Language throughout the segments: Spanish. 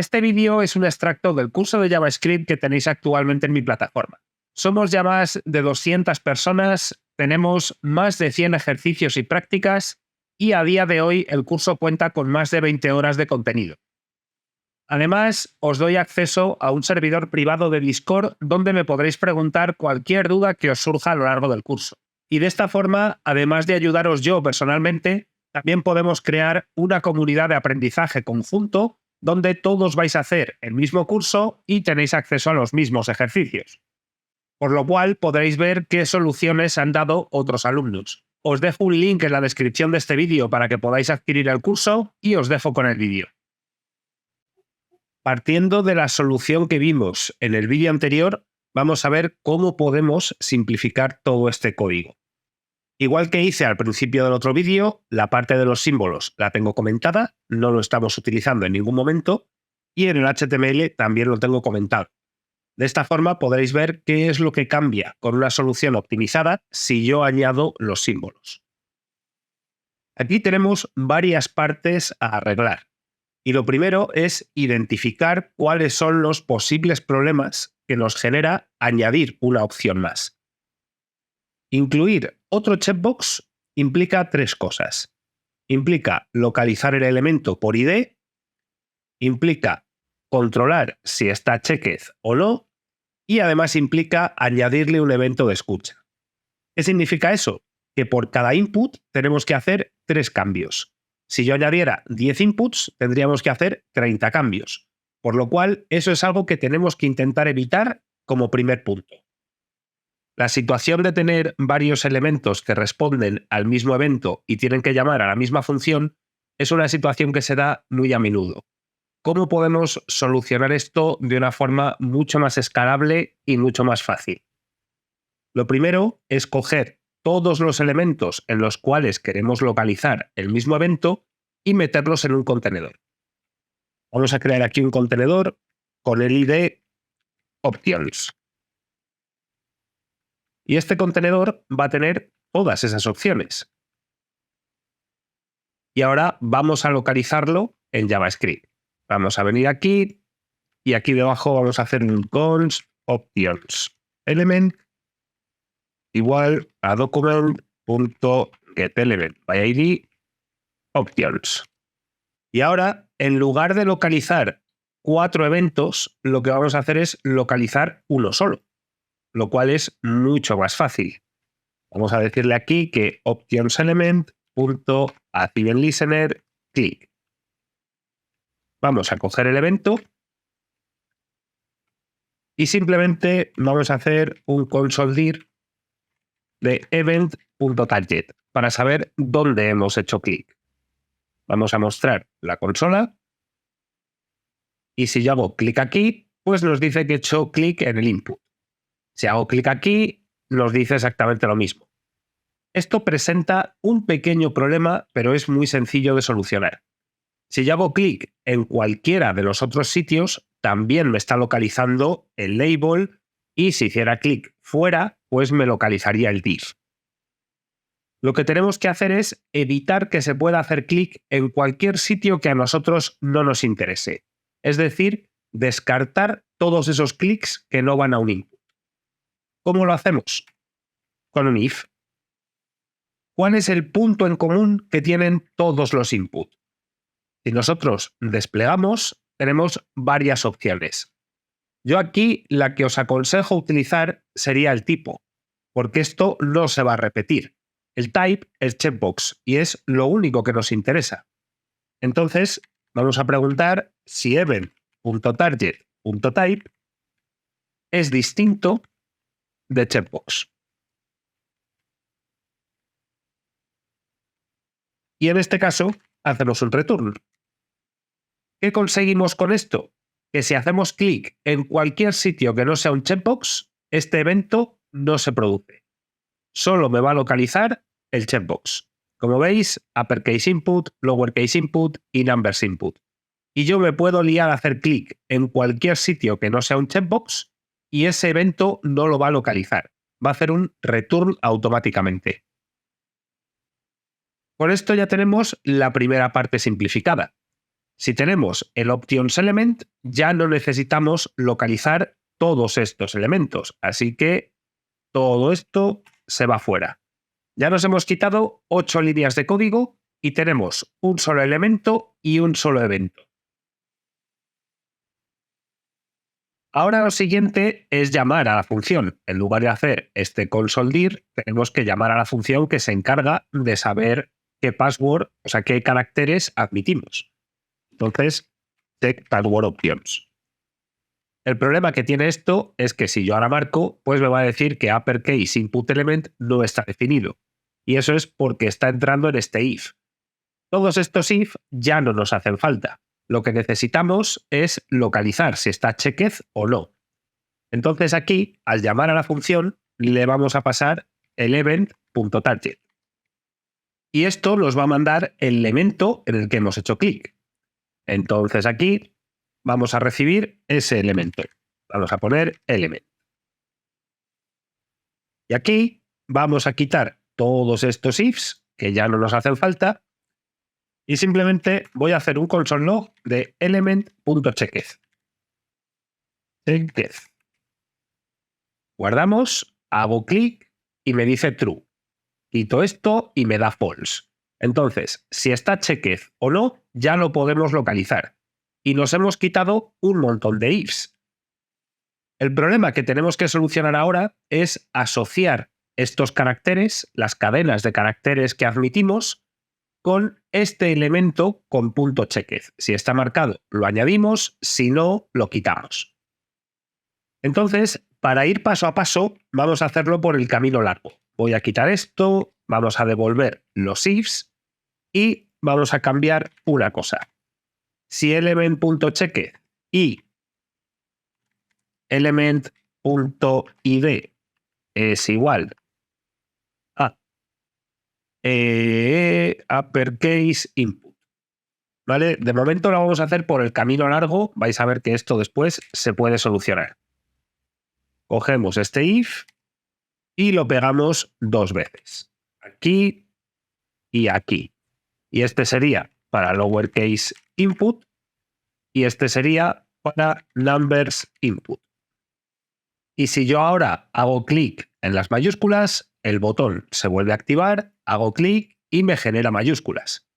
Este vídeo es un extracto del curso de JavaScript que tenéis actualmente en mi plataforma. Somos ya más de 200 personas, tenemos más de 100 ejercicios y prácticas y a día de hoy el curso cuenta con más de 20 horas de contenido. Además, os doy acceso a un servidor privado de Discord donde me podréis preguntar cualquier duda que os surja a lo largo del curso. Y de esta forma, además de ayudaros yo personalmente, también podemos crear una comunidad de aprendizaje conjunto donde todos vais a hacer el mismo curso y tenéis acceso a los mismos ejercicios. Por lo cual podréis ver qué soluciones han dado otros alumnos. Os dejo un link en la descripción de este vídeo para que podáis adquirir el curso y os dejo con el vídeo. Partiendo de la solución que vimos en el vídeo anterior, vamos a ver cómo podemos simplificar todo este código. Igual que hice al principio del otro vídeo, la parte de los símbolos la tengo comentada, no lo estamos utilizando en ningún momento, y en el HTML también lo tengo comentado. De esta forma podréis ver qué es lo que cambia con una solución optimizada si yo añado los símbolos. Aquí tenemos varias partes a arreglar. Y lo primero es identificar cuáles son los posibles problemas que nos genera añadir una opción más. Incluir otro checkbox implica tres cosas. Implica localizar el elemento por ID, implica controlar si está checked o no, y además implica añadirle un evento de escucha. ¿Qué significa eso? Que por cada input tenemos que hacer 3 cambios. Si yo añadiera 10 inputs, tendríamos que hacer 30 cambios. Por lo cual, eso es algo que tenemos que intentar evitar como primer punto. La situación de tener varios elementos que responden al mismo evento y tienen que llamar a la misma función es una situación que se da muy a menudo. ¿Cómo podemos solucionar esto de una forma mucho más escalable y mucho más fácil? Lo primero es coger todos los elementos en los cuales queremos localizar el mismo evento y meterlos en un contenedor. Vamos a crear aquí un contenedor con el ID options. Y este contenedor va a tener todas esas opciones. Y ahora vamos a localizarlo en JavaScript. Vamos a venir aquí y aquí debajo vamos a hacer un const options element igual a document.getElement by ID options. Y ahora, en lugar de localizar 4 eventos, lo que vamos a hacer es localizar uno solo, lo cual es mucho más fácil. Vamos a decirle aquí que optionsElement.activeListener click. Vamos a coger el evento y simplemente vamos a hacer un console.dir de event.target para saber dónde hemos hecho clic. Vamos a mostrar la consola y si yo hago clic aquí, pues nos dice que he hecho clic en el input. Si hago clic aquí, nos dice exactamente lo mismo. Esto presenta un pequeño problema, pero es muy sencillo de solucionar. Si yo hago clic en cualquiera de los otros sitios, también me está localizando el label y si hiciera clic fuera, pues me localizaría el div. Lo que tenemos que hacer es evitar que se pueda hacer clic en cualquier sitio que a nosotros no nos interese. Es decir, descartar todos esos clics que no van a un input. ¿Cómo lo hacemos? Con un if. ¿Cuál es el punto en común que tienen todos los inputs? Si nosotros desplegamos, tenemos varias opciones. Yo aquí la que os aconsejo utilizar sería el tipo, porque esto no se va a repetir. El type es checkbox y es lo único que nos interesa. Entonces, vamos a preguntar si event.target.type es distinto de checkbox. Y en este caso, hacemos un return. ¿Qué conseguimos con esto? Que si hacemos clic en cualquier sitio que no sea un checkbox, este evento no se produce. Solo me va a localizar el checkbox. Como veis, uppercase input, lowercase input y numbers input. Y yo me puedo liar a hacer clic en cualquier sitio que no sea un checkbox y ese evento no lo va a localizar. Va a hacer un return automáticamente. Con esto ya tenemos la primera parte simplificada. Si tenemos el options element, ya no necesitamos localizar todos estos elementos, así que todo esto se va fuera. Ya nos hemos quitado 8 líneas de código y tenemos un solo elemento y un solo evento. Ahora lo siguiente es llamar a la función. En lugar de hacer este console.dir, tenemos que llamar a la función que se encarga de saber qué password, o sea, qué caracteres admitimos. Entonces, check password options. El problema que tiene esto es que si yo ahora marco, pues me va a decir que uppercase input element no está definido. Y eso es porque está entrando en este if. Todos estos if ya no nos hacen falta. Lo que necesitamos es localizar si está checked o no. Entonces aquí, al llamar a la función, le vamos a pasar el event.target. Y esto nos va a mandar el elemento en el que hemos hecho clic. Entonces aquí vamos a recibir ese elemento. Vamos a poner element. Y aquí vamos a quitar todos estos ifs que ya no nos hacen falta y simplemente voy a hacer un console log de element.checked. Guardamos, hago clic y me dice true. Quito esto y me da false. Entonces, si está checked o no, ya lo podemos localizar. Y nos hemos quitado un montón de ifs. El problema que tenemos que solucionar ahora es asociar estos caracteres, las cadenas de caracteres que admitimos, con este elemento con punto checked. Si está marcado, lo añadimos, si no, lo quitamos. Entonces, para ir paso a paso, vamos a hacerlo por el camino largo. Voy a quitar esto, vamos a devolver los ifs y vamos a cambiar una cosa. Si element.checked y element.id es igual a uppercase input. ¿Vale? De momento lo vamos a hacer por el camino largo. Vais a ver que esto después se puede solucionar. Cogemos este if y lo pegamos 2 veces. Aquí y aquí. Y este sería para lowercase input y este sería para numbers input. Y si yo ahora hago clic en las mayúsculas, el botón se vuelve a activar, hago clic y me genera mayúsculas.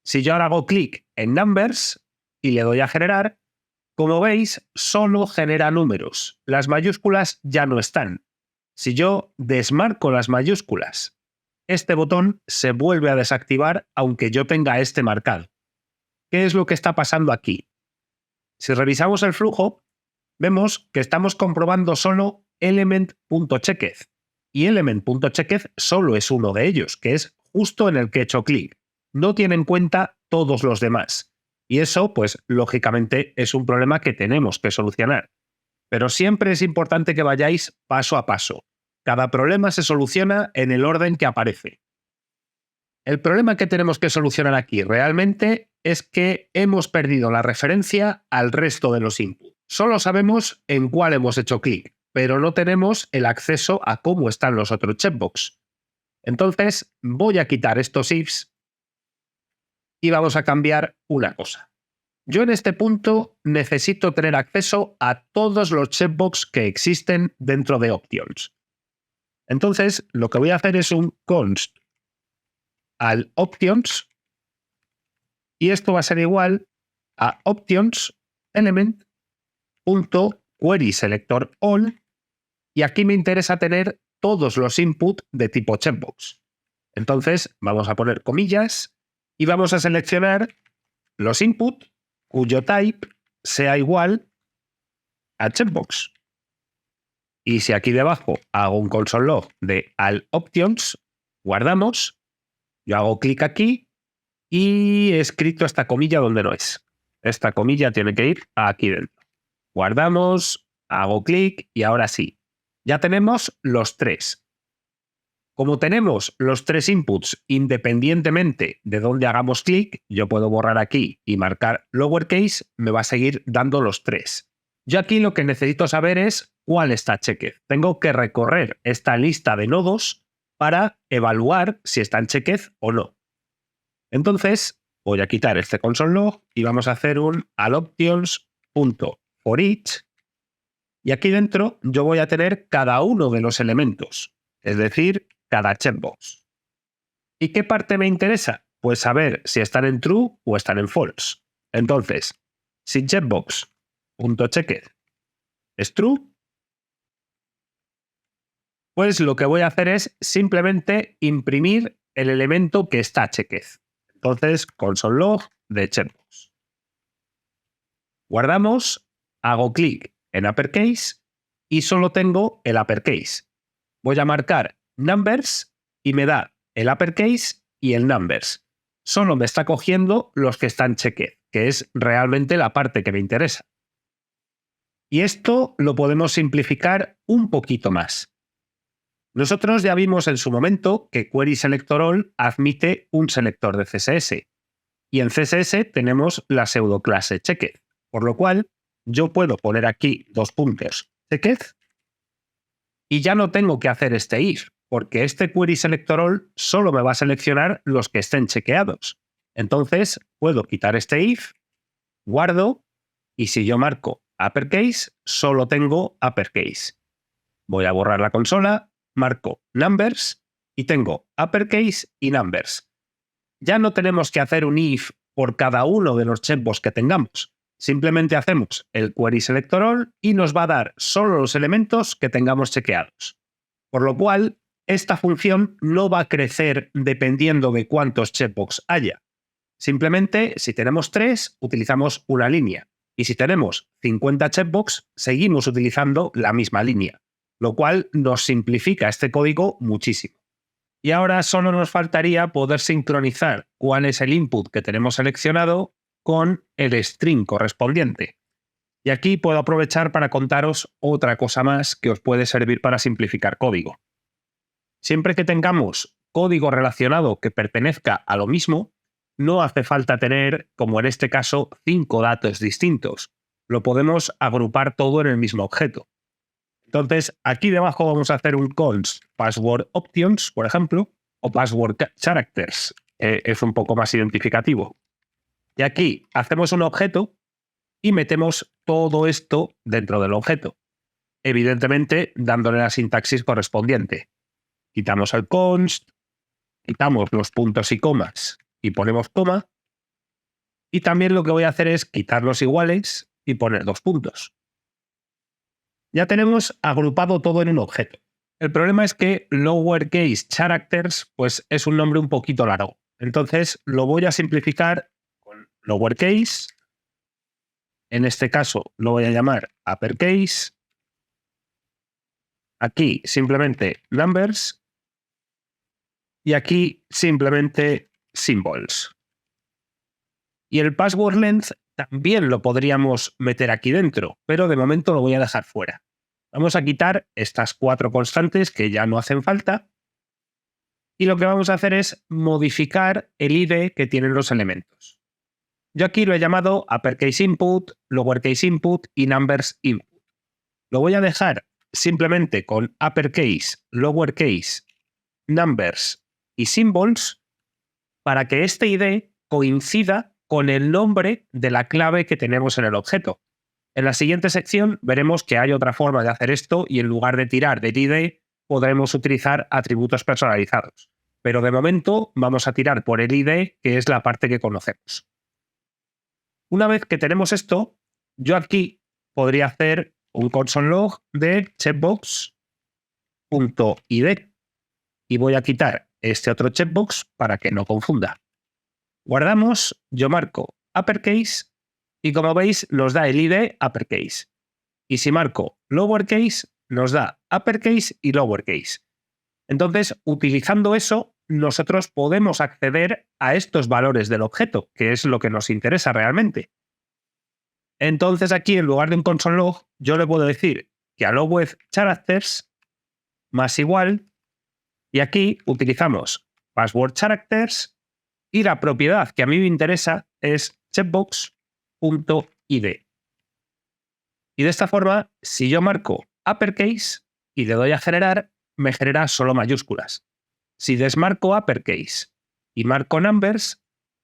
Si yo ahora hago clic en numbers y le doy a generar, como veis, solo genera números. Las mayúsculas ya no están. Si yo desmarco las mayúsculas, este botón se vuelve a desactivar aunque yo tenga este marcado. ¿Qué es lo que está pasando aquí? Si revisamos el flujo, vemos que estamos comprobando solo element.checked. Y element.checked solo es uno de ellos, que es justo en el que he hecho clic. No tiene en cuenta todos los demás. Y eso, pues, lógicamente, es un problema que tenemos que solucionar. Pero siempre es importante que vayáis paso a paso. Cada problema se soluciona en el orden que aparece. El problema que tenemos que solucionar aquí realmente es que hemos perdido la referencia al resto de los inputs. Solo sabemos en cuál hemos hecho clic, pero no tenemos el acceso a cómo están los otros checkbox. Entonces, voy a quitar estos ifs y vamos a cambiar una cosa. Yo en este punto necesito tener acceso a todos los checkbox que existen dentro de options. Entonces, lo que voy a hacer es un const al options y esto va a ser igual a options element.querySelectorAll y aquí me interesa tener todos los inputs de tipo checkbox. Entonces, vamos a poner comillas y vamos a seleccionar los inputs cuyo type sea igual a checkbox. Y si aquí debajo hago un console log de all options, guardamos, yo hago clic aquí y he escrito esta comilla donde no es. Esta comilla tiene que ir aquí dentro. Guardamos, hago clic y ahora sí. Ya tenemos los 3. Como tenemos los 3 inputs independientemente de dónde hagamos clic, yo puedo borrar aquí y marcar lowercase, me va a seguir dando los 3. Yo aquí lo que necesito saber es cuál está checked. Tengo que recorrer esta lista de nodos para evaluar si están checked o no. Entonces, Voy a quitar este console log y vamos a hacer un allOptions.forEach. Y aquí dentro yo voy a tener cada uno de los elementos, es decir, cada checkbox. ¿Y qué parte me interesa? Pues saber si están en true o están en false. Entonces, si checkbox.checked es true, pues lo que voy a hacer es simplemente imprimir el elemento que está checked. Entonces, console log de checkbox. Guardamos, hago clic en uppercase y solo tengo el uppercase. Voy a marcar numbers y me da el uppercase y el numbers. Solo me está cogiendo los que están checked, que es realmente la parte que me interesa. Y esto lo podemos simplificar un poquito más. Nosotros ya vimos en su momento que querySelectorAll admite un selector de CSS. Y en CSS tenemos la pseudoclase checked, por lo cual yo puedo poner aquí dos puntos checked y ya no tengo que hacer este if, porque este querySelectorAll solo me va a seleccionar los que estén chequeados. Entonces puedo quitar este if, guardo y si yo marco uppercase, solo tengo uppercase. Voy a borrar la consola, marco numbers y tengo uppercase y numbers. Ya no tenemos que hacer un if por cada uno de los checkbox que tengamos. Simplemente hacemos el querySelectorAll y nos va a dar solo los elementos que tengamos chequeados. Por lo cual, esta función no va a crecer dependiendo de cuántos checkbox haya. Simplemente, si tenemos 3, utilizamos una línea. Y si tenemos 50 checkbox, seguimos utilizando la misma línea, lo cual nos simplifica este código muchísimo. Y ahora solo nos faltaría poder sincronizar cuál es el input que tenemos seleccionado con el string correspondiente. Y aquí puedo aprovechar para contaros otra cosa más que os puede servir para simplificar código. Siempre que tengamos código relacionado que pertenezca a lo mismo, no hace falta tener, como en este caso, 5 datos distintos. Lo podemos agrupar todo en el mismo objeto. Entonces, aquí debajo vamos a hacer un const password options, por ejemplo, o password characters. Es un poco más identificativo. Y aquí hacemos un objeto y metemos todo esto dentro del objeto. Evidentemente, dándole la sintaxis correspondiente. Quitamos el const, quitamos los puntos y comas y ponemos coma. Y también lo que voy a hacer es quitar los iguales y poner 2 puntos. Ya tenemos agrupado todo en un objeto. El problema es que lowercase characters pues es un nombre un poquito largo. Entonces lo voy a simplificar con lowercase. En este caso lo voy a llamar uppercase. Aquí simplemente numbers. Y aquí simplemente symbols. Y el password length también lo podríamos meter aquí dentro, pero de momento lo voy a dejar fuera. Vamos a quitar estas 4 constantes que ya no hacen falta. Y lo que vamos a hacer es modificar el ID que tienen los elementos. Yo aquí lo he llamado uppercase input, lowercase input y numbers input. Lo voy a dejar simplemente con uppercase, lowercase, numbers y symbols para que este ID coincida con el nombre de la clave que tenemos en el objeto. En la siguiente sección veremos que hay otra forma de hacer esto y en lugar de tirar del ID podremos utilizar atributos personalizados. Pero de momento vamos a tirar por el ID, que es la parte que conocemos. Una vez que tenemos esto, yo aquí podría hacer un console log de checkbox.id y voy a quitar este otro checkbox para que no confunda. Guardamos, yo marco uppercase y como veis nos da el ID uppercase. Y si marco lowercase nos da uppercase y lowercase. Entonces, utilizando eso, nosotros podemos acceder a estos valores del objeto, que es lo que nos interesa realmente. Entonces aquí, en lugar de un console log, yo le puedo decir que a lowest characters más igual, y aquí utilizamos password characters, y la propiedad que a mí me interesa es checkbox.id. Y de esta forma, si yo marco uppercase y le doy a generar, me genera solo mayúsculas. Si desmarco uppercase y marco numbers,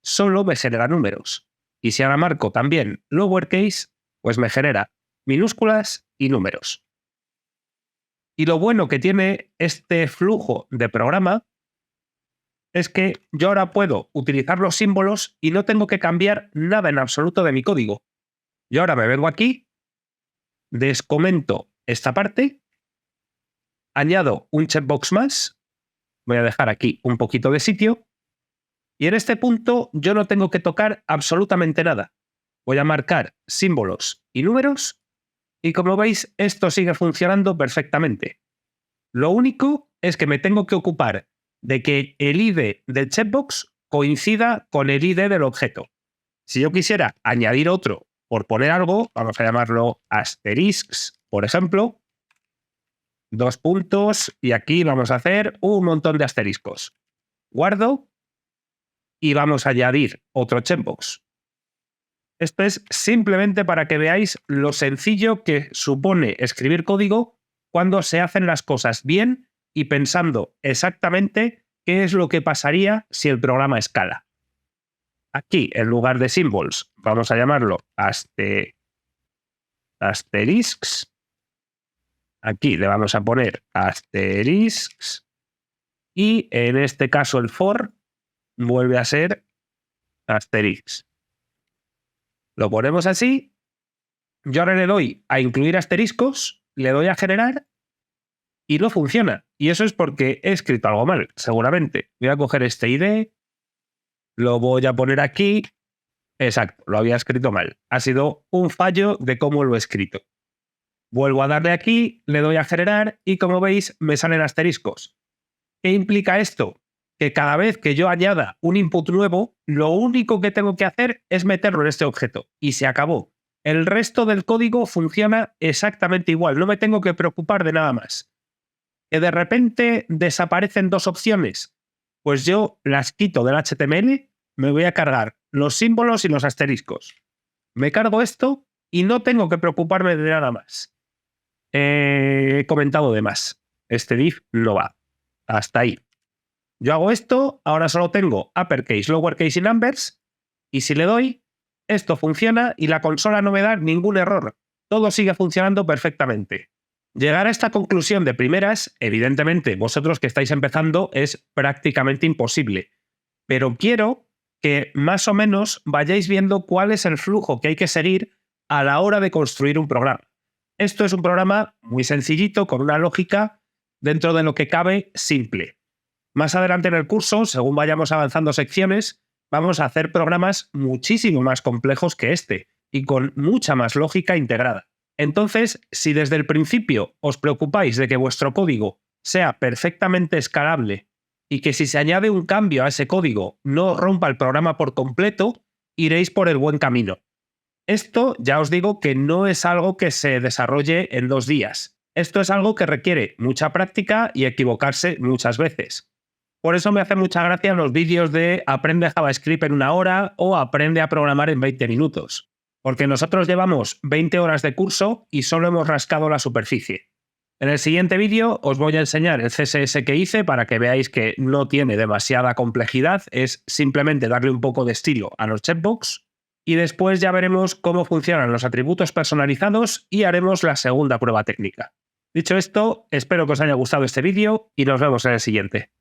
solo me genera números. Y si ahora marco también lowercase, pues me genera minúsculas y números. Y lo bueno que tiene este flujo de programa es que yo ahora puedo utilizar los símbolos y no tengo que cambiar nada en absoluto de mi código. Yo ahora me vengo aquí, descomento esta parte, añado un checkbox más, voy a dejar aquí un poquito de sitio, y en este punto yo no tengo que tocar absolutamente nada. Voy a marcar símbolos y números, y como veis, esto sigue funcionando perfectamente. Lo único es que me tengo que ocupar de que el ID del checkbox coincida con el ID del objeto. Si yo quisiera añadir otro por poner algo, vamos a llamarlo asterisks, por ejemplo, 2 puntos, y aquí vamos a hacer un montón de asteriscos. Guardo y vamos a añadir otro checkbox. Esto es simplemente para que veáis lo sencillo que supone escribir código cuando se hacen las cosas bien y pensando exactamente qué es lo que pasaría si el programa escala. Aquí, en lugar de symbols, vamos a llamarlo asterisks. Aquí le vamos a poner asterisks. Y en este caso el for vuelve a ser asterisks. Lo ponemos así. Yo ahora le doy a incluir asteriscos, le doy a generar y no funciona. Y eso es porque he escrito algo mal, seguramente. Voy a coger este ID, lo voy a poner aquí. Exacto, lo había escrito mal. Ha sido un fallo de cómo lo he escrito. Vuelvo a darle aquí, le doy a generar y como veis me salen asteriscos. ¿Qué implica esto? Que cada vez que yo añada un input nuevo, lo único que tengo que hacer es meterlo en este objeto y se acabó. El resto del código funciona exactamente igual, no me tengo que preocupar de nada más. ¿Que de repente desaparecen 2 opciones? Pues yo las quito del HTML, me voy a cargar los símbolos y los asteriscos. Me cargo esto y no tengo que preocuparme de nada más. He comentado de más. Este div no va. Hasta ahí. Yo hago esto, ahora solo tengo uppercase, lowercase y numbers, y si le doy, esto funciona y la consola no me da ningún error. Todo sigue funcionando perfectamente. Llegar a esta conclusión de primeras, evidentemente, vosotros que estáis empezando, es prácticamente imposible. Pero quiero que más o menos vayáis viendo cuál es el flujo que hay que seguir a la hora de construir un programa. Esto es un programa muy sencillito, con una lógica dentro de lo que cabe simple. Más adelante en el curso, según vayamos avanzando secciones, vamos a hacer programas muchísimo más complejos que este y con mucha más lógica integrada. Entonces, si desde el principio os preocupáis de que vuestro código sea perfectamente escalable y que si se añade un cambio a ese código no rompa el programa por completo, iréis por el buen camino. Esto ya os digo que no es algo que se desarrolle en 2 días. Esto es algo que requiere mucha práctica y equivocarse muchas veces. Por eso me hacen mucha gracia los vídeos de aprende JavaScript en 1 hora o aprende a programar en 20 minutos. Porque nosotros llevamos 20 horas de curso y solo hemos rascado la superficie. En el siguiente vídeo os voy a enseñar el CSS que hice para que veáis que no tiene demasiada complejidad, es simplemente darle un poco de estilo a los checkbox. Y después ya veremos cómo funcionan los atributos personalizados y haremos la segunda prueba técnica. Dicho esto, espero que os haya gustado este vídeo y nos vemos en el siguiente.